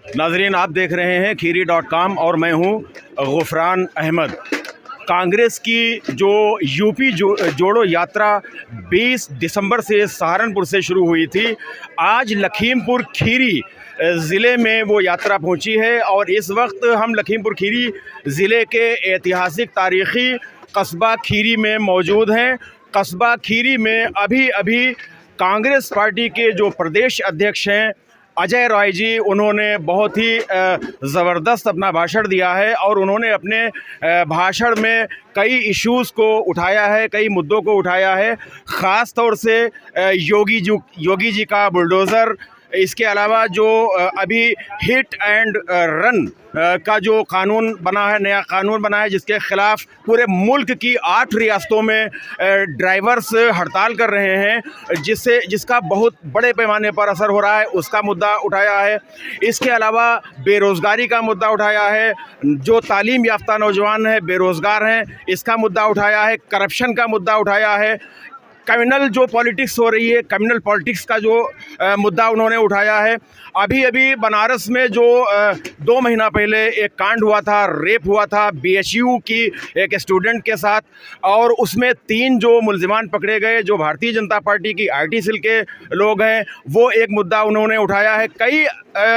नाजरीन, आप देख रहे हैं खीरी.com और मैं हूं गुफरान अहमद। कांग्रेस की जो यूपी जोड़ो यात्रा 20 दिसंबर से सहारनपुर से शुरू हुई थी, आज लखीमपुर खीरी ज़िले में वो यात्रा पहुंची है और इस वक्त हम लखीमपुर खीरी ज़िले के ऐतिहासिक तारीख़ी कस्बा खीरी में मौजूद हैं। कस्बा खीरी में अभी अभी कांग्रेस पार्टी के जो प्रदेश अध्यक्ष हैं अजय राय जी, उन्होंने बहुत ही ज़बरदस्त अपना भाषण दिया है और उन्होंने अपने भाषण में कई इश्यूज़ को उठाया है, कई मुद्दों को उठाया है। ख़ास तौर से योगी जी का बुलडोज़र, इसके अलावा जो अभी हिट एंड रन का जो कानून बना है, नया कानून बना है, जिसके ख़िलाफ़ पूरे मुल्क की 8 रियासतों में ड्राइवर्स हड़ताल कर रहे हैं, जिसका बहुत बड़े पैमाने पर असर हो रहा है, उसका मुद्दा उठाया है। इसके अलावा बेरोज़गारी का मुद्दा उठाया है, जो तालीम याफ्ता नौजवान हैं, बेरोज़गार हैं, इसका मुद्दा उठाया है। करप्शन का मुद्दा उठाया है। कम्युनल जो पॉलिटिक्स हो रही है, कम्युनल पॉलिटिक्स का जो मुद्दा उन्होंने उठाया है। अभी अभी बनारस में जो 2 महीना पहले एक कांड हुआ था, रेप हुआ था बीएचयू की एक स्टूडेंट के साथ, और उसमें 3 जो मुल्ज़िमान पकड़े गए जो भारतीय जनता पार्टी की आईटी सेल के लोग हैं, वो एक मुद्दा उन्होंने उठाया है। कई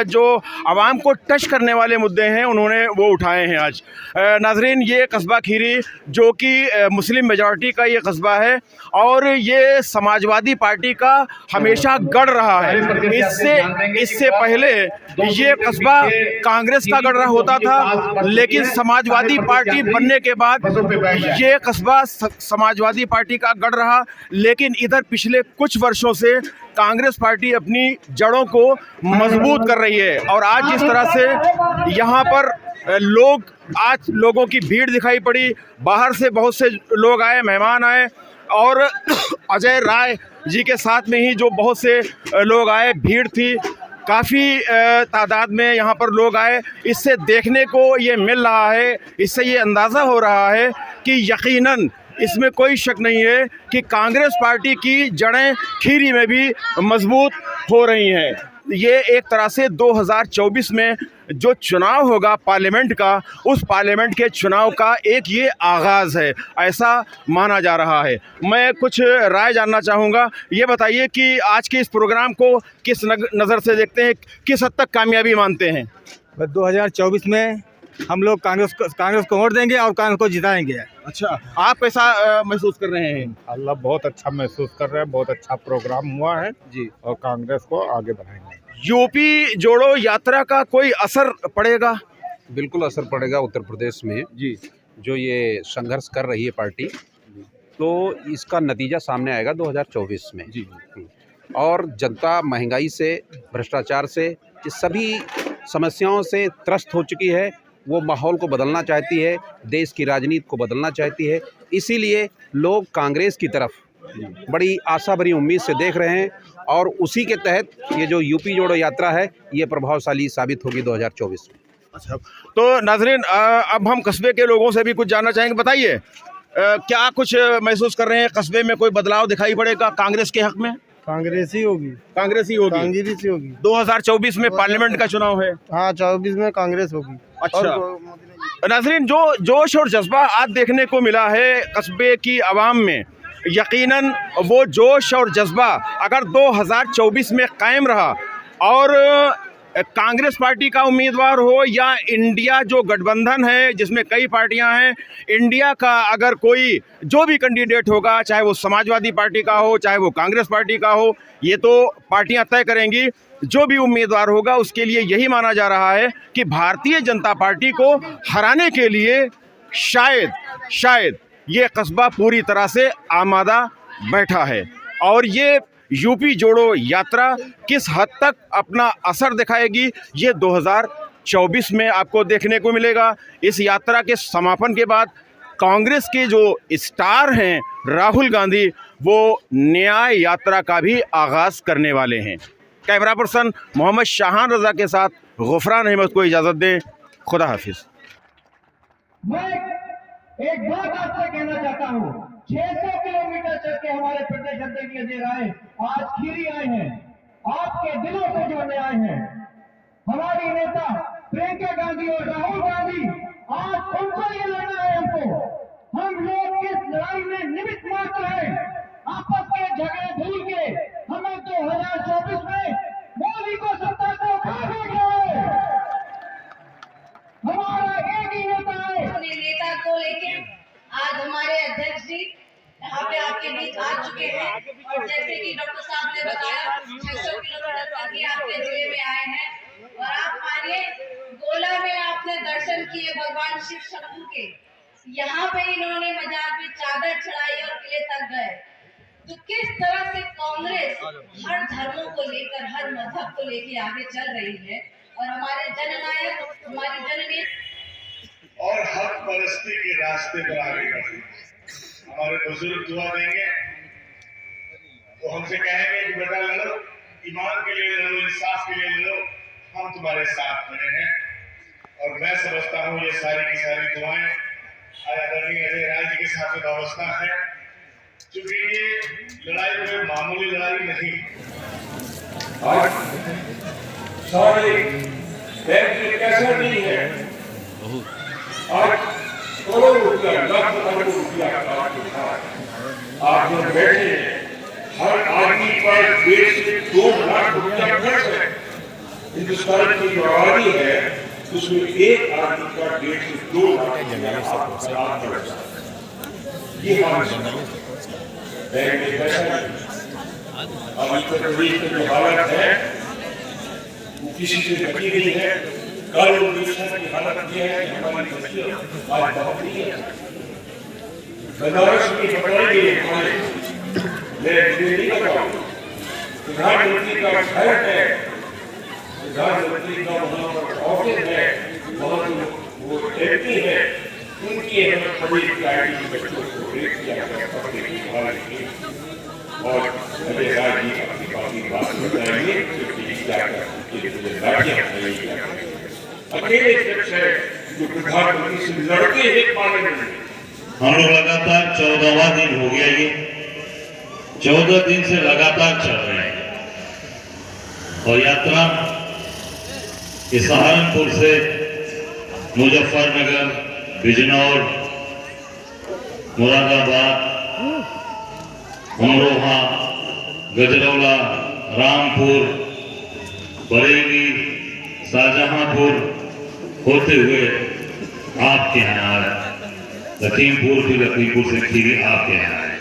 जो आवाम को टच करने वाले मुद्दे हैं, उन्होंने वो उठाए हैं आज। नाजरीन, ये कस्बा खीरी जो कि मुस्लिम मेजॉरिटी का ये कस्बा है और ये समाजवादी पार्टी का हमेशा गढ़ रहा है। इससे पहले ये कस्बा कांग्रेस का गढ़ रहा होता था, लेकिन समाजवादी पार्टी बनने के बाद ये कस्बा समाजवादी पार्टी का गढ़ रहा। लेकिन इधर पिछले कुछ वर्षों से कांग्रेस पार्टी अपनी जड़ों को मजबूत कर रही है और आज जिस तरह से यहाँ पर आज लोगों की भीड़ दिखाई पड़ी, बाहर से बहुत से लोग आए, मेहमान आए, और अजय राय जी के साथ में ही जो बहुत से लोग आए, भीड़ थी, काफ़ी तादाद में यहाँ पर लोग आए। इससे देखने को ये मिल रहा है, इससे ये अंदाज़ा हो रहा है कि यकीनन इसमें कोई शक नहीं है कि कांग्रेस पार्टी की जड़ें खीरी में भी मजबूत हो रही हैं। ये एक तरह से 2024 में जो चुनाव होगा पार्लियामेंट का, उस पार्लियामेंट के चुनाव का एक ये आगाज़ है, ऐसा माना जा रहा है। मैं कुछ राय जानना चाहूँगा। ये बताइए कि आज के इस प्रोग्राम को किस नज़र से देखते हैं, किस हद तक कामयाबी मानते हैं? 2024 में हम लोग कांग्रेस को वोट देंगे और कांग्रेस को जिताएंगे। अच्छा, आप कैसा महसूस कर रहे हैं? अल्लाह, बहुत अच्छा महसूस कर रहे हैं, बहुत अच्छा प्रोग्राम हुआ है जी, और कांग्रेस को आगे बढ़ाएंगे। यूपी जोड़ो यात्रा का कोई असर पड़ेगा? बिल्कुल असर पड़ेगा। उत्तर प्रदेश में जी, जो ये संघर्ष कर रही है पार्टी, तो इसका नतीजा सामने आएगा 2024 में जी। और जनता महंगाई से, भ्रष्टाचार से, इस सभी समस्याओं से त्रस्त हो चुकी है। वो माहौल को बदलना चाहती है, देश की राजनीति को बदलना चाहती है। इसीलिए लोग कांग्रेस की तरफ बड़ी आशा भरी उम्मीद से देख रहे हैं और उसी के तहत ये जो यूपी जोड़ो यात्रा है, ये प्रभावशाली साबित होगी 2024 में। अच्छा, तो नाजरीन, अब हम कस्बे के लोगों से भी कुछ जानना चाहेंगे। बताइए, क्या कुछ महसूस कर रहे हैं? कस्बे में कोई बदलाव दिखाई पड़ेगा कांग्रेस के हक में? कांग्रेस ही होगी। कांग्रेस ही होगी। कांग्रेस ही होगी। 2024 में पार्लियामेंट का चुनाव है। हाँ, 24 में कांग्रेस होगी। अच्छा नाजरीन, जो जोश और जज्बा आज देखने को मिला है कस्बे की आवाम में, यकीनन वो जोश और जज्बा अगर 2024 में कायम रहा और कांग्रेस पार्टी का उम्मीदवार हो या इंडिया जो गठबंधन है जिसमें कई पार्टियां हैं, इंडिया का अगर कोई जो भी कैंडिडेट होगा, चाहे वो समाजवादी पार्टी का हो, चाहे वो कांग्रेस पार्टी का हो, ये तो पार्टियां तय करेंगी। जो भी उम्मीदवार होगा उसके लिए यही माना जा रहा है कि भारतीय जनता पार्टी को हराने के लिए शायद ये कस्बा पूरी तरह से आमादा बैठा है। और ये यूपी जोड़ो यात्रा किस हद तक अपना असर दिखाएगी, ये 2024 में आपको देखने को मिलेगा। इस यात्रा के समापन के बाद कांग्रेस के जो स्टार हैं राहुल गांधी, वो न्याय यात्रा का भी आगाज़ करने वाले हैं। कैमरा पर्सन मोहम्मद शाहान रजा के साथ गुफरान अहमद को इजाज़त दें। खुदा हाफिज़। मैं एक बात आपसे कहना चाहता हूँ, 600 किलोमीटर चल के हमारे प्रदेश अध्यक्ष अजय राय आज खीरी आए हैं, आपके दिलों से जोड़ने आए हैं। हमारी नेता प्रियंका गांधी और राहुल गांधी, आज उनको ये लड़ना है हमको। हम लोग इस लड़ाई में निमित्त मात्र हैं। आपस के झगड़े भूल के हमें 2024 में मोदी को सत्ता से उठाना है। हमारा एक ही नेता है। अपने नेता को लेके आज हमारे अध्यक्ष जी यहाँ पे आपके बीच आ चुके हैं और जैसे कि डॉक्टर साहब ने बताया 600 किलोमीटर तक ये आपके जिले में आए हैं और आप मानिए गोला में आपने दर्शन किए भगवान शिव शंभू के। यहाँ पे इन्होंने मजार पे चादर चढ़ाई और किले तक गए। तो किस तरह से कांग्रेस हर धर्मों को लेकर, हर मजहब को लेकर आगे चल रही है और हमारे जननायक, हमारी जननेता और हक परस्ती के रास्ते पर आगे बढ़ रही है। हमारे बुजुर्ग दुआ देंगे तो हमसे कहेंगे कि बेटा लड़ो, ईमान के लिए लड़ो, इंसाफ के लिए लड़ो, हम तुम्हारे साथ खड़े हैं। और मैं समझता हूँ ये सारी की सारी दुआएं आदरणीय अजय राय जी के साथ वाबस्ता है, क्योंकि ये लड़ाई कोई मामूली लड़ाई नहीं। आज सारे कैसा नहीं है, आज करोड़ रुपया, लाख करोड़ रुपया आप लोग बैठे हैं, हर आदमी पर 1.5 से 2 लाख रुपया खर्च है। हिंदुस्तान की जो आबादी है उसमें एक आदमी का 1.5 से 2 लाख रुपया ये बैंक में पैसा नहीं। अब उत्तर प्रदेश में जो हालत है वो किसी से बची नहीं है। कल उड़ीसा की हालत यह है कि हमारी बच्चियां आज बहुत नहीं है। बनारस की पकड़ेंगे हमारे, मैं नहीं बताऊं, प्रधानमंत्री का घर है, प्रधानमंत्री का वहाँ पर ऑफिस है, वहाँ वो एमपी है, उनकी हमें बड़ी प्रायोरिटी की बच्चों को रेट किया गया और अजय राय जी अपनी बाकी बात बताएंगे अकेले शख्स है जो प्रधानमंत्री से लड़के एक पाने में। हम लोग लगातार 14वां दिन हो गया, ये 14 दिन से लगातार चल रहे हैं और यात्रा ये सहारनपुर से मुजफ्फरनगर, बिजनौर, मुरादाबाद, अमरोहा, गजरौला, रामपुर, बरेली, शाहजहांपुर होते हुए आपके यहाँ आया। लखीमपुर भी लखीमपुर से खीरी आपके यहाँ आए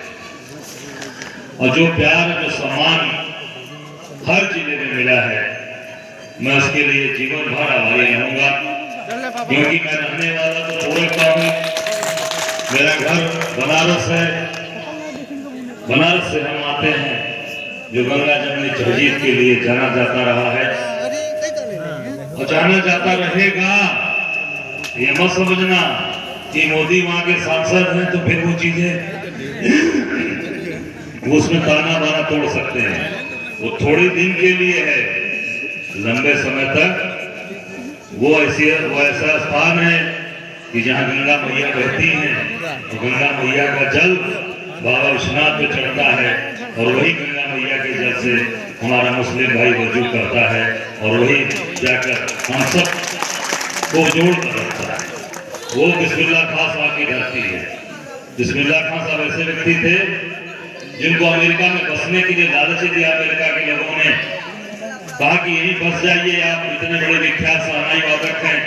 और जो प्यार, जो सम्मान हर जिले में मिला है, मैं उसके लिए जीवन भर आभारी रहूंगा, क्योंकि मैं रहने वाला तो पूरे का हूँ। मेरा घर बनारस है, बनारस से हम आते हैं जो गंगा जमुनी तहजीब के लिए जाना जाता रहा है और जाना जाता रहेगा। ये मत समझना कि मोदी वहां के सांसद हैं तो फिर वो चीजें वो उसमें ताना बाना तोड़ सकते हैं। वो थोड़े दिन के लिए है, लंबे समय तक वो ऐसा स्थान है कि जहाँ गंगा मैया बहती हैं, तो गंगा मैया का जल बाबा विश्वनाथ पे चढ़ता है और वही गंगा मैया के जल से हमारा मुस्लिम भाई वजू करता है और वही जाकर हम सब को जोड़ कर रखता है। वो बिस्मिल्लाह खां साहब की धरती है। बिस्मिल्लाह खां साहब ऐसे व्यक्ति थे जिनको अमेरिका में बसने के लिए लालच दिया। अमेरिका के लोगों ने कहा कि यहीं बस जाइए, आप इतने बड़े विख्यात शहनाई वादक हैं,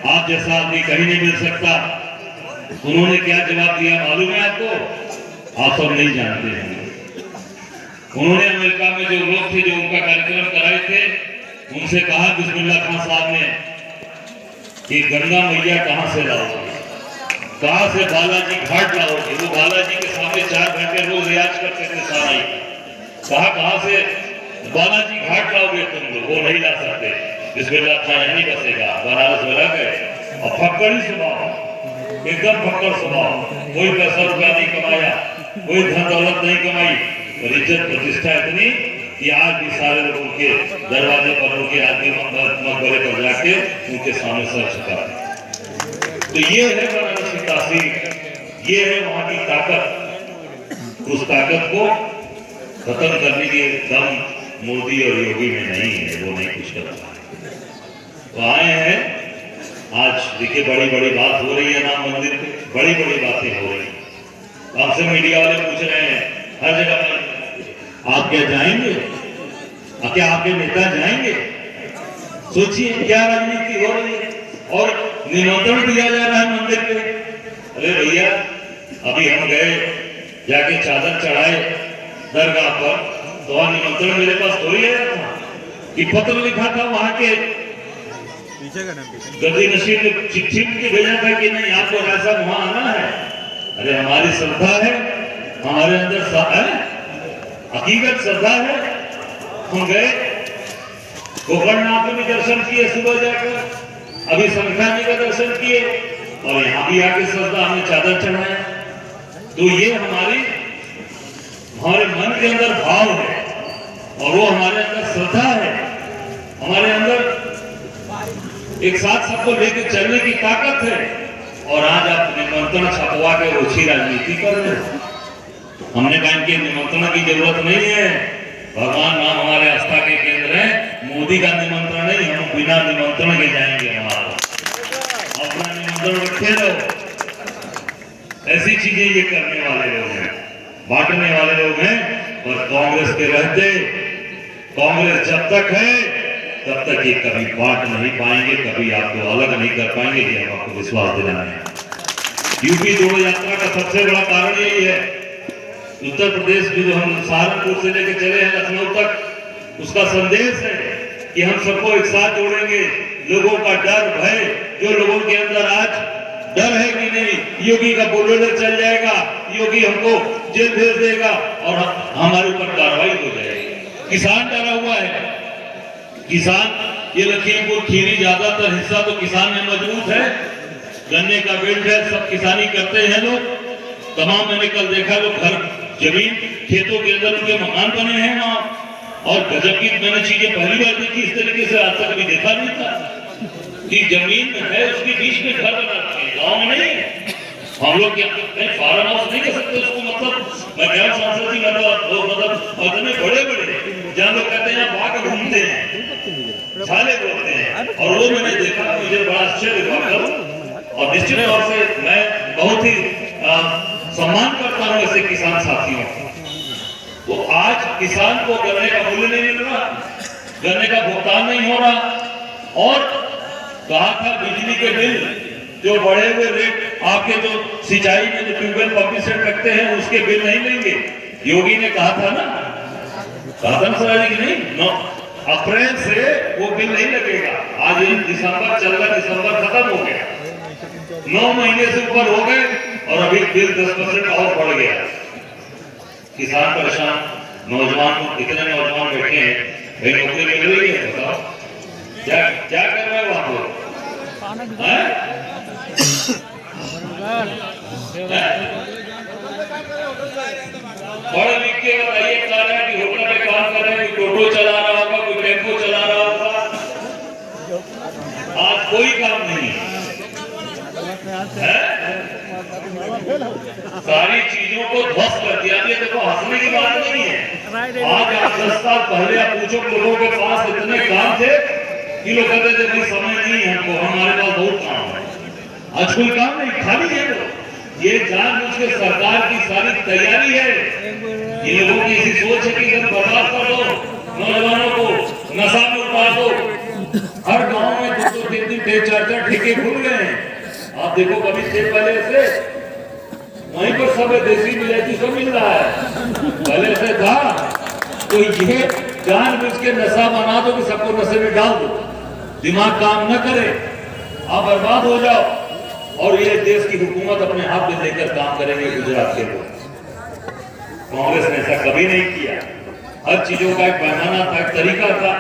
आप जैसा आदमी कहीं नहीं मिल सकता। उन्होंने क्या जवाब दिया मालूम है आपको? आप सब नहीं जानते हैं। उन्होंने अमेरिका में जो लोग थे जो उनका कार्यक्रम कराए थे, उनसे कहा बिस्मिल्लाह खां साहब ने कि गंगा मैया कहाँ से लाओगे, कहाँ से बालाजी घाट लाओगे? वो बालाजी के सामने 4 घंटे रोज रियाज करते थे सारा। कहाँ से बालाजी घाट लाओगे तुम लोग? वो नहीं ला सकते। बिस्मिल्लाह खां यहीं बसेगा। बनारस में रह गए और फक्कड़ ही स्वभाव, एकदम फक्कड़ स्वभाव। कोई पैसा रुपया नहीं कमाया, कोई धन दौलत नहीं कमाई, और इज्जत प्रतिष्ठा इतनी कि आज भी सारे लोग उनके दरवाजे पर, उनके आदमी मकबरे पर जाके उनके सामने सर झुका। तो ये है बनारस की तासीर, ये है वहाँ की ताकत। उस ताकत को खत्म करने के दम मोदी और योगी में नहीं है, वो नहीं कुछ कर रहा है। तो आए हैं। आज देखिए बड़ी बड़ी बात हो रही है राम मंदिर पे, बड़ी बड़ी बातें हो रही हैं। तो आपसे मीडिया वाले पूछ रहे हैं हर जगह पर, आप क्या जाएंगे? क्या आपके नेता जाएंगे? सोचिए क्या राजनीति हो रही है और निमंत्रण दिया जा रहा है मंदिर पे। अरे भैया, अभी हम गए जाके चादर चढ़ाए दरगाह पर, तो वहां निमंत्रण मेरे पास थोड़ी आया था कि पत्र लिखा था वहां के गद्दी नशीब ने चिट्ठी लिख भेजा था कि नहीं आपको ऐसा वहां आना है। अरे हमारी श्रद्धा है, हमारे अंदर हकीकत श्रद्धा है। हम गए, गोकर्णनाथ में भी दर्शन किए सुबह जाकर, अभी संख्यानी का दर्शन किए और यहाँ भी आके श्रद्धा हमने चादर चढ़ाया। तो ये हमारे मन के अंदर भाव है और वो हमारे अंदर श्रद्धा है, हमारे अंदर एक साथ सबको लेकर चलने की ताकत है। और आज आप निमंत्रण छपवा के ओछी राजनीति कर रहे हैं। हमने कहा इनके निमंत्रण की जरूरत नहीं है, भगवान राम हमारे आस्था के केंद्र हैं, मोदी का निमंत्रण नहीं, हम बिना निमंत्रण के जाएंगे। हमारा अपना निमंत्रण रखे रहो। ऐसी चीजें ये करने वाले लोग हैं, बांटने वाले लोग हैं। और कांग्रेस के रहते, कांग्रेस जब तक है तब तक ये कभी बांट नहीं पाएंगे, कभी आपको अलग नहीं कर पाएंगे। ये हम आपको विश्वास दिलाना है। यूपी जोड़ो यात्रा का सबसे बड़ा कारण यही है। उत्तर प्रदेश में जो हम सहारनपुर से लेकर चले हैं लखनऊ तक, उसका संदेश है कि हम सबको एक साथ जोड़ेंगे। लोगों का डर भय, जो लोगों के अंदर आज डर है कि नहीं योगी का बुलडोजर चल जाएगा, योगी हमको जेल भेज देगा और हमारे ऊपर कार्रवाई हो जाएगी। किसान डरा हुआ है। किसान, ये लखीमपुर खीरी ज्यादातर हिस्सा तो किसान में मजबूत है, गन्ने का बेल्ट है, सब किसानी करते हैं लोग। तमाम मैंने कल देखा लोग घर जमीन खेतों के अंदर उनके मकान बने हैं वहां। और गजब की मैंने चीजें पहली बार देखी इस तरीके से, आज तक कभी देखा नहीं था कि जमीन है उसके बीच में घर बनाते हैं, गाँव में नहीं है। हम लोग क्या फार्म हाउस नहीं कर सकते उसको, मतलब मैं क्या सांसद जी मतलब इतने बड़े बड़े जहाँ लोग कहते हैं बाग घूमते हैं, झाले बोलते हैं। और वो मैंने देखा, मुझे बड़ा आश्चर्य हुआ। और निश्चित तौर से मैं बहुत ही सम्मान करता हूँ ऐसे किसान साथियों का। तो आज किसान को गन्ने का मूल्य नहीं मिल रहा, गन्ने का भुगतान नहीं हो रहा। और कहा था बिजली के बिल जो बढ़े हुए रेट, आपके जो सिंचाई में जो ट्यूबवेल पंपिंग सेट रखते हैं उसके बिल नहीं लेंगे। योगी ने कहा था ना, कहा था सराजी की नहीं, अप्रैल से वो बिल नहीं लगेगा। आज दिसंबर चल रहा, दिसंबर खत्म हो गया, 9 महीने से ऊपर हो गए और अभी बिल 10% और बढ़ गया। किसान परेशान, नौजवान, इतने नौजवान बैठे हैं, भाई नौकरी मिल रही है, बताओ क्या क्या कर रहे हो आप लोग? पढ़ लिख के बताइए, कि होटल में काम कर रहे हैं, कोई टोटो चला रहा होगा, कोई टेम्पो चला रहा होगा। आज कोई काम नहीं है। सारी चीजों को ध्वस्त कर दिया। ये देखो हंसने की बात नहीं है। आज आप 10 साल पहले आप पूछो, लोगों के पास इतने काम थे कि लोग कहते थे भाई समय नहीं है हमको, हमारे पास बहुत काम है। आज कोई काम नहीं, खाली है वो। ये जानबूझ के सरकार की सारी तैयारी है। ये लोगों की ऐसी सोच है कि अगर बर्बाद कर दो नौजवानों को, नशा में उतार दो। हर गांव में 2-2, 3-3, 4-4 ठेके खुल गए हैं। आप देखो कभी से पहले से वहीं पर सब देसी विलायती सब मिल रहा है, पहले से था। तो ये जानबूझ के नशा बना दो कि सबको नशे में डाल दो, दिमाग काम न करे, आप बर्बाद हो जाओ। और ये देश की हुकूमत अपने हाथ में लेकर काम करेंगे गुजरात के लोग। कांग्रेस ने ऐसा कभी नहीं किया। हर चीजों का एक पैमाना था, एक तरीका था।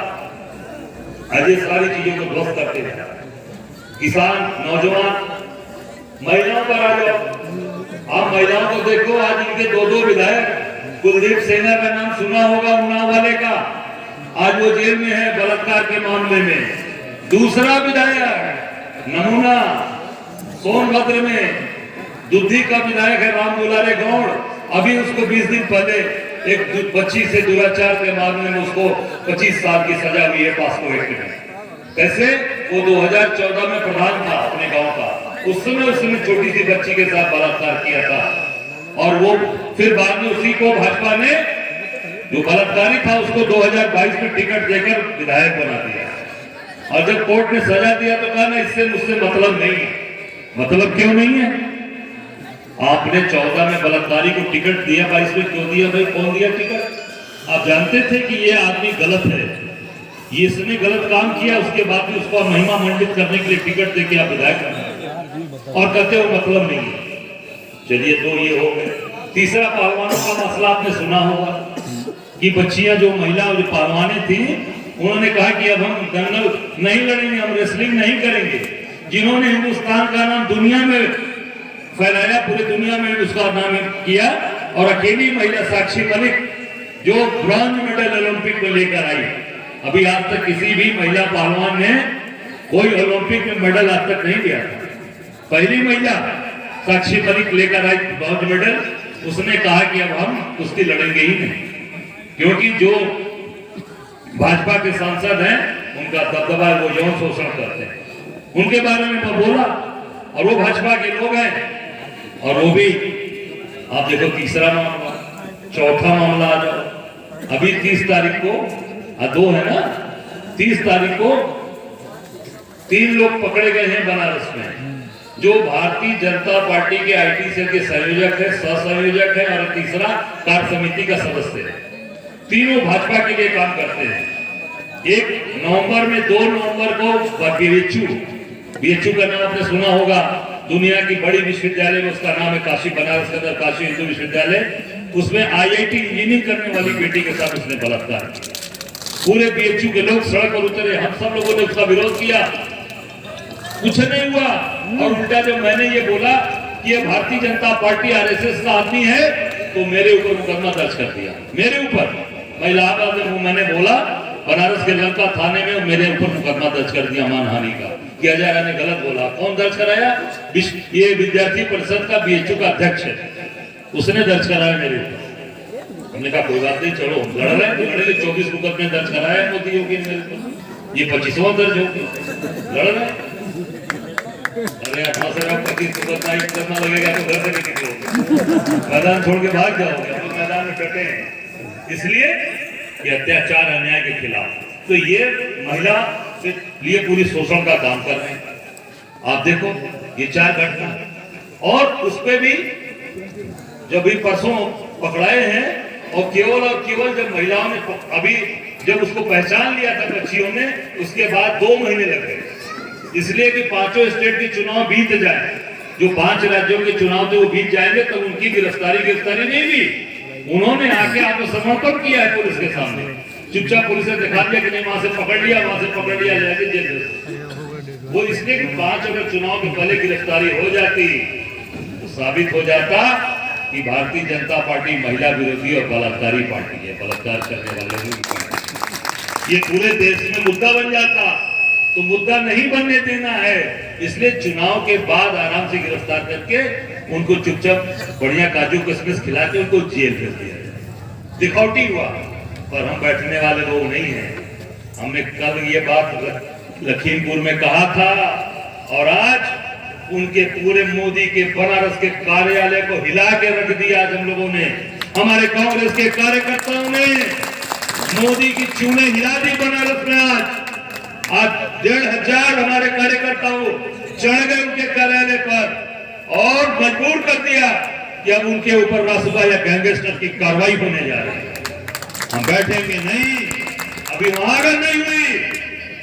आज ये सारी चीजों को ध्वस्त करते हैं। किसान, नौजवान, महिलाओं पर आ जाओ। आप महिलाओं को देखो, आज इनके 2-2 विधायक, कुलदीप सेना का नाम सुना होगा, उन्नाव वाले का, आज वो जेल में है बलात्कार के मामले में। दूसरा विधायक नमूना सोनभद्र में दुधी का विधायक है राम दुलारे गौड़, अभी उसको 20 दिन पहले एक बच्ची से दुराचार के मामले में उसको 25 साल की सजा हुई है पॉस्को एक्ट में। कैसे? वो 2014 में प्रधान था अपने गांव का, उस समय उसने छोटी सी बच्ची के साथ बलात्कार किया था, और वो फिर बाद में उसी को भाजपा ने जो बलात्कारी था उसको 2022 में टिकट देकर विधायक बना दिया। और जब कोर्ट ने सजा दिया तो कहा ना इससे मुझसे मतलब नहीं है। मतलब क्यों नहीं है? आपने 14 में बलात्कारी को टिकट दिया, 22 में क्यों दिया भाई? कौन दिया टिकट? आप जानते थे कि ये आदमी गलत है, ये इसने गलत काम किया, उसके बाद भी उसको महिमा मंडित करने के लिए टिकट देके आप विधायक बना और कहते हो मतलब नहीं है। चलिए तो ये हो गए। तीसरा पहलवानों का मसला आपने सुना होगा कि बच्चियां जो महिला जो पहलवानें थी उन्होंने कहा कि अब हम दंगल नहीं लड़ेंगे, हम रेसलिंग नहीं करेंगे। जिन्होंने हिंदुस्तान का नाम दुनिया में फैलाया, पूरे दुनिया में उसका नाम किया, और अकेली महिला साक्षी मलिक जो ब्रॉन्ज मेडल ओलंपिक में लेकर आई। अभी आज तक किसी भी महिला पहलवान ने कोई ओलंपिक में मेडल आज तक नहीं लिया था। पहली महिला साक्षी मलिक लेकर आई ब्रॉन्ज मेडल। उसने कहा कि अब हम कुश्ती लड़ेंगे ही नहीं, क्योंकि जो भाजपा के सांसद हैं उनका दबदबा वो यौन शोषण करते हैं, उनके बारे में वो बोला, और वो भाजपा के लोग हैं। और वो भी आप देखो तीसरा मामला, चौथा मामला आ जाओ। अभी 30 तारीख को 2 है ना, 30 तारीख को 3 लोग पकड़े गए हैं बनारस में, जो भारतीय जनता पार्टी के IT सेल के संयोजक है, सह-संयोजक है, और तीसरा कार्य समिति का सदस्य है। तीनों भाजपा के लिए काम करते हैं। 1 नवंबर में 2 नवंबर को BHU का नाम आपने सुना होगा, दुनिया की बड़ी विश्वविद्यालय में उसका नाम है काशी, बनारस के अंदर काशी हिंदू विश्वविद्यालय, उसमें IIT इंजीनियरिंग करने वाली बेटी के साथ उसने बलात्कार किया। पूरे BHU के लोग सड़क पर उतरे, हम सब लोगों ने उसका विरोध किया, कुछ नहीं हुआ। और उल्टा जब मैंने ये बोला कि ये भारतीय जनता पार्टी RSS का आदमी है, तो मेरे ऊपर मुकदमा दर्ज कर दिया, मेरे ऊपर। मैं इलाहाबाद में मैंने बोला बनारस के लंका थाने में, मेरे ऊपर मुकदमा दर्ज कर दिया मानहानि का कि हजारा ने गलत बोला। कौन दर्ज कराया? ये विद्यार्थी परिषद का BHU का अध्यक्ष है, उसने दर्ज कराया मेरे ऊपर। हमने कहा कोई बात नहीं, चलो लड़ रहे हैं, लड़े 24 मुकदमे दर्ज कराया मोदी योगी ने मेरे ऊपर, ये 25वां दर्ज होगी, लड़ रहे हैं। अरे 25 मुकदमा करना लगेगा तो घर से नहीं निकलोगे, मैदान छोड़ के भाग जाओगे, तो मैदान में डटे हैं। इसलिए कि अत्याचार अन्याय के खिलाफ तो ये महिला के लिए पूरी शोषण का काम कर रहे हैं। आप देखो ये 4 घटना, और उस पे भी जब भी परसों पकड़ाए हैं, और केवल जब महिलाओं ने अभी जब उसको पहचान लिया था बच्चियों ने, उसके बाद 2 महीने लग गए, इसलिए कि 5 स्टेट के चुनाव बीत जाए, जो 5 राज्यों के चुनाव थे वो बीत जाएंगे, तब उनकी गिरफ्तारी नहीं हुई। उन्होंने आके आत्मसमर्पण किया है पुलिस के सामने, चुपचाप पुलिस ने दिखा दिया कि नहीं, वहां से पकड़ लिया जाके जेल। वो इसलिए कि 5 अगर चुनाव के पहले गिरफ्तारी हो जाती तो साबित हो जाता कि भारतीय जनता पार्टी महिला विरोधी और बलात्कारी पार्टी है, बलात्कार करने वाले लोग। ये पूरे देश में मुद्दा बन जाता, तो मुद्दा नहीं बनने देना है। इसलिए चुनाव के बाद आराम से गिरफ्तार करके उनको चुपचाप बढ़िया काजू किशमिश खिला के उनको जेल भेज दिया। दिखौटी हुआ, पर हम बैठने वाले लोग नहीं हैं। हमने कल ये बात लखीमपुर में कहा था, और आज उनके पूरे मोदी के बनारस के कार्यालय को हिला के रख दिया। आज हम लोगों ने, हमारे कांग्रेस के कार्यकर्ताओं ने मोदी की चूने हिला दी बनारस में। आज 1500 हमारे कार्यकर्ताओं चढ़ गए उनके कार्यालय पर और मजबूर कर दिया कि अब उनके ऊपर रासुका या गैंगस्टर की कार्रवाई होने जा रही है। हम बैठेंगे नहीं, अभी वहां अगर नहीं हुई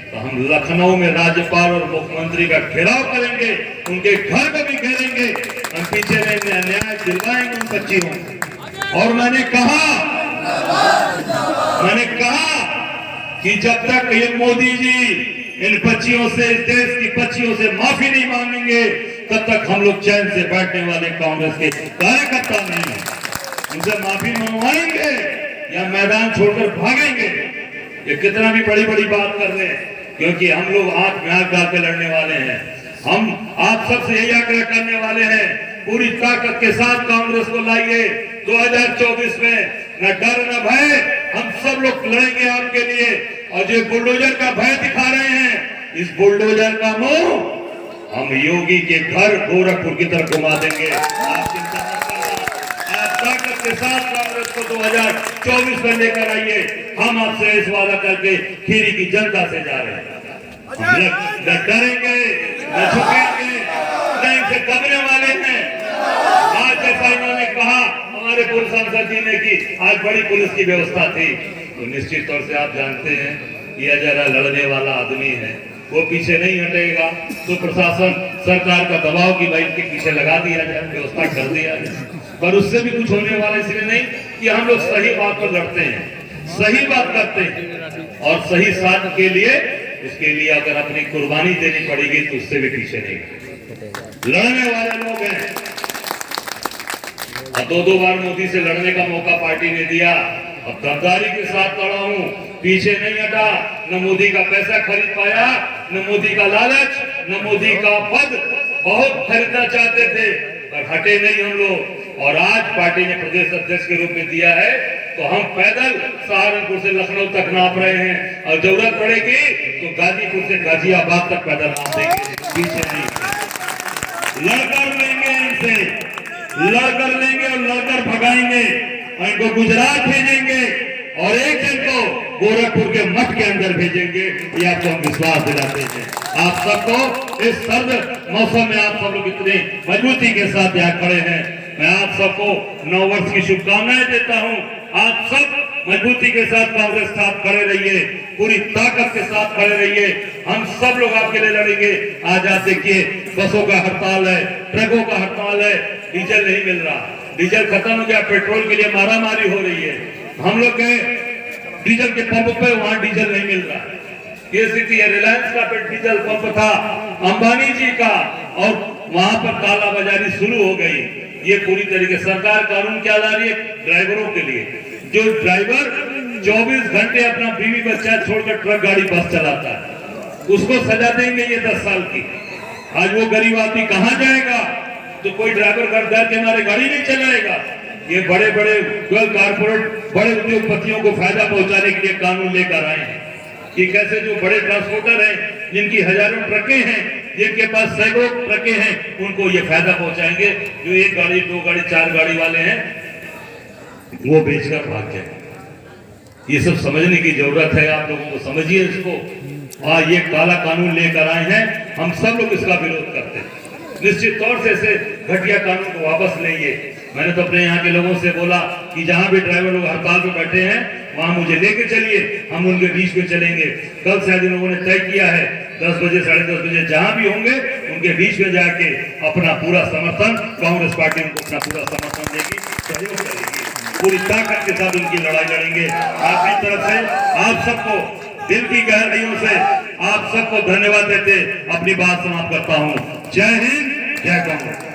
तो हम लखनऊ में राज्यपाल और मुख्यमंत्री का घेराव करेंगे, उनके घर को भी घेरेंगे, हम पीछे रहेंगे, अन्याय दिलवाएंगे उन बच्चियों। और मैंने कहा कि जब तक ये मोदी जी इन बच्चियों से, इस देश की बच्चियों से माफी नहीं मांगेंगे, तब तक हम लोग चैन से बैठने वाले कांग्रेस के कार्यकर्ता नहीं है। उनसे माफी मंगवाएंगे या मैदान छोड़कर भागेंगे। ये कितना भी बड़ी बड़ी बात कर रहे हैं, क्योंकि हम लोग आंख में आंख डाल के लड़ने वाले हैं। हम आप सबसे यही आग्रह करने वाले हैं, पूरी ताकत के साथ कांग्रेस को लाइए 2024 में। न डर न भय, हम सब लोग लड़ेंगे आपके लिए। और जो बुलडोजर का भय दिखा रहे हैं, इस बुलडोजर का मुंह हम योगी के घर गोरखपुर की तरफ घुमा देंगे। आप चिंता मत करना, आप ताकत के साथ कांग्रेस को 2024 में लेकर आइए। हम आपसे इस वादा करके खीरी की जनता से जा रहे हैं, न डरेंगे न झुकेंगे, न इनसे घबराने वाले हैं। आज जैसा इन्होंने कहा हमारे पूर्व सांसद जी ने कि आज बड़ी पुलिस की व्यवस्था थी, तो निश्चित तौर से आप जानते हैं ये जरा लड़ने वाला आदमी है, वो पीछे नहीं हटेगा। तो प्रशासन सरकार का दबाव की भाई के पीछे लगा दिया जाए, व्यवस्था कर दिया जाए, पर उससे भी कुछ होने वाला इसलिए नहीं कि हम लोग सही बात पर लड़ते हैं, सही बात करते हैं और सही साथ के लिए, इसके लिए अगर अपनी कुर्बानी देनी पड़ेगी तो उससे भी पीछे नहीं। लड़ने वाले लोग हैं, और 2 बार मोदी से लड़ने का मौका पार्टी ने दिया, अब गद्दारी के साथ लड़ा हूं, पीछे नहीं हटा। न मोदी का पैसा खरीद पाया, न मोदी का लालच, न मोदी का पद, बहुत खरीदना चाहते थे पर हटे नहीं हम लोग। और आज पार्टी ने प्रदेश अध्यक्ष के रूप में दिया है तो हम पैदल सहारनपुर से लखनऊ तक नाप रहे हैं, और जरूरत पड़ेगी तो गाजीपुर से गाजियाबाद तक पैदल नाप देंगे, पीछे नहीं। लड़कर लेंगे इनसे, लड़कर लेंगे और लड़कर भगाएंगे, और इनको गुजरात भेजेंगे और एक दिन को गोरखपुर के मठ के अंदर भेजेंगे, ये आपको हम विश्वास दिलाते हैं। आप सबको इस सर्द मौसम में आप सब लोग इतने मजबूती के साथ यहाँ खड़े हैं, मैं आप सबको 9 वर्ष की शुभकामनाएं देता हूँ। आप सब मजबूती के साथ कांग्रेस के साथ खड़े रहिए, पूरी ताकत के साथ खड़े रहिए, हम सब लोग आपके लिए लड़ेंगे। आज आप देखिए बसों का हड़ताल है, ट्रकों का हड़ताल है, डीजल नहीं मिल रहा, डीजल खत्म हो गया, पेट्रोल के लिए मारामारी हो रही है। हम लोग गए डीजल के पंप पे, वहां डीजल नहीं मिल रहा। ये स्थिति है, रिलायंस का डीजल पंप था अंबानी जी का, और वहां पर कालाबाजारी शुरू हो गई। ये पूरी तरीके सरकार कानून क्या ला रही है ड्राइवरों के लिए, जो ड्राइवर 24 घंटे अपना बीवी बच्चा छोड़कर ट्रक गाड़ी बस चलाता है, उसको सजा देंगे ये 10 साल की। आज वो गरीब आदमी कहां जाएगा? तो कोई ड्राइवर घर के हमारे गाड़ी नहीं चलाएगा। ये बड़े बड़े कारपोरेट बड़े उद्योगपतियों को फायदा पहुंचाने के लिए कानून लेकर आए हैं कि कैसे जो बड़े ट्रांसपोर्टर हैं, जिनकी हजारों ट्रकें हैं, जिनके पास सैकड़ों ट्रकें हैं, उनको ये फायदा पहुंचाएंगे। जो 1 गाड़ी 2 गाड़ी 4 गाड़ी वाले हैं वो बेचकर भाग जाए। ये सब समझने की जरूरत है, आप लोगों को समझिए इसको। और ये काला कानून लेकर आए हैं, हम सब लोग इसका विरोध करते हैं। निश्चित तौर से इसे घटिया कानून को वापस लेंगे। मैंने तो अपने यहाँ के लोगों से बोला कि जहाँ भी ड्राइवर लोग हड़ताल पे बैठे हैं वहां मुझे लेके चलिए, हम उनके बीच में चलेंगे। कल शायद इन लोगों ने तय किया है 10 बजे 10:30 बजे जहां भी होंगे उनके बीच में जाके अपना पूरा समर्थन, कांग्रेस पार्टी उनको अपना पूरा समर्थन देगी, सहयोग करेगी, पूरी ताकत के साथ उनकी लड़ाई लड़ेंगे। आपकी तरफ से आप सबको दिल की गहराइयों से आप सबको धन्यवाद देते अपनी बात समाप्त करता हूँ। जय हिंद, जय कांग्रेस।